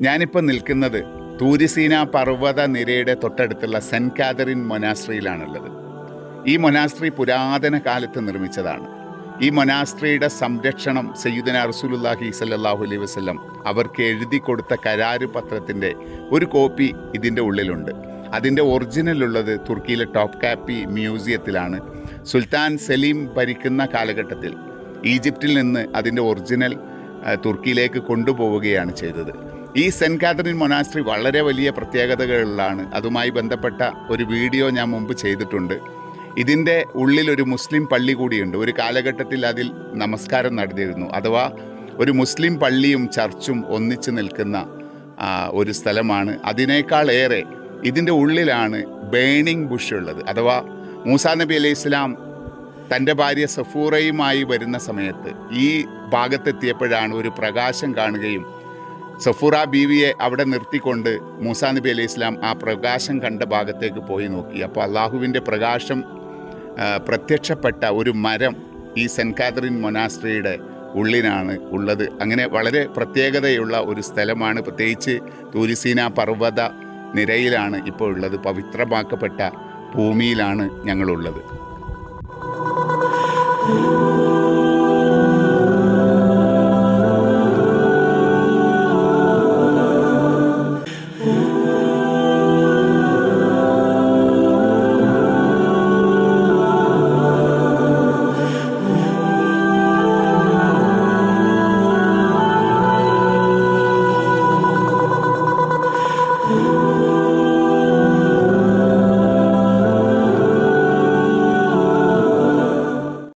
ഞാനിപ്പോൾ നിൽക്കുന്നത് തൂരിസീന പർവ്വത നിരയുടെ തൊട്ടടുത്തുള്ള സെൻറ്റ് കാതറിൻ മൊനാസ്ട്രിയിലാണുള്ളത്. ഈ മൊനാസ്ട്രി പുരാതന കാലത്ത് നിർമ്മിച്ചതാണ്. ഈ മൊനാസ്ട്രിയുടെ സംരക്ഷണം സയ്യിദുനാ റസൂലുള്ളാഹി സ്വല്ലല്ലാഹു അലൈഹി വസല്ലം അവർക്ക് എഴുതി കൊടുത്ത കരാറ് പത്രത്തിൻ്റെ ഒരു കോപ്പി ഇതിൻ്റെ ഉള്ളിലുണ്ട്. അതിൻ്റെ ഒറിജിനലുള്ളത് തുർക്കിയിലെ ടോപ്കാപ്പി മ്യൂസിയത്തിലാണ്. സുൽത്താൻ സലീം ഭരിക്കുന്ന കാലഘട്ടത്തിൽ ഈജിപ്തിൽ നിന്ന് അതിൻ്റെ ഒറിജിനൽ തുർക്കിയിലേക്ക് കൊണ്ടുപോവുകയാണ് ചെയ്തത്. ഈ സെൻറ്റ് കാതറിൻ മൊനാസ്ട്രി വളരെ വലിയ പ്രത്യേകതകളിലാണ്. അതുമായി ബന്ധപ്പെട്ട ഒരു വീഡിയോ ഞാൻ മുമ്പ് ചെയ്തിട്ടുണ്ട്. ഇതിൻ്റെ ഉള്ളിലൊരു മുസ്ലിം പള്ളി കൂടിയുണ്ട്. ഒരു കാലഘട്ടത്തിൽ അതിൽ നമസ്കാരം നടന്നിരുന്നു. അഥവാ ഒരു മുസ്ലിം പള്ളിയും ചർച്ചും ഒന്നിച്ച് നിൽക്കുന്ന ഒരു സ്ഥലമാണ്. അതിനേക്കാൾ ഏറെ ഇതിൻ്റെ ഉള്ളിലാണ് ബേണിംഗ് ബുഷ് ഉള്ളത്. അഥവാ മൂസാ നബി അലൈഹി ഇസ്ലാം തൻ്റെ ഭാര്യ സഫൂറയുമായി വരുന്ന സമയത്ത് ഈ ഭാഗത്തെത്തിയപ്പോഴാണ് ഒരു പ്രകാശം കാണുകയും സഫൂറ ബീവിയെ അവിടെ നിർത്തിക്കൊണ്ട് മൂസാ നബി അലൈഹി ഇസ്ലാം ആ പ്രകാശം കണ്ട ഭാഗത്തേക്ക് പോയി നോക്കി. അപ്പോൾ അള്ളാഹുവിൻ്റെ പ്രകാശം പ്രത്യക്ഷപ്പെട്ട ഒരു മരം ഈ സെൻറ്റ് കാതറിൻ മൊനാസ്ട്രിയുടെ ഉള്ളിലാണ് ഉള്ളത്. അങ്ങനെ വളരെ പ്രത്യേകതയുള്ള ഒരു സ്ഥലമാണ്. പ്രത്യേകിച്ച് തൂരിസീന പർവ്വത നിരയിലാണ് ഇപ്പോൾ ഉള്ളത്. പവിത്രമാക്കപ്പെട്ട ഭൂമിയിലാണ് ഞങ്ങളുള്ളത്.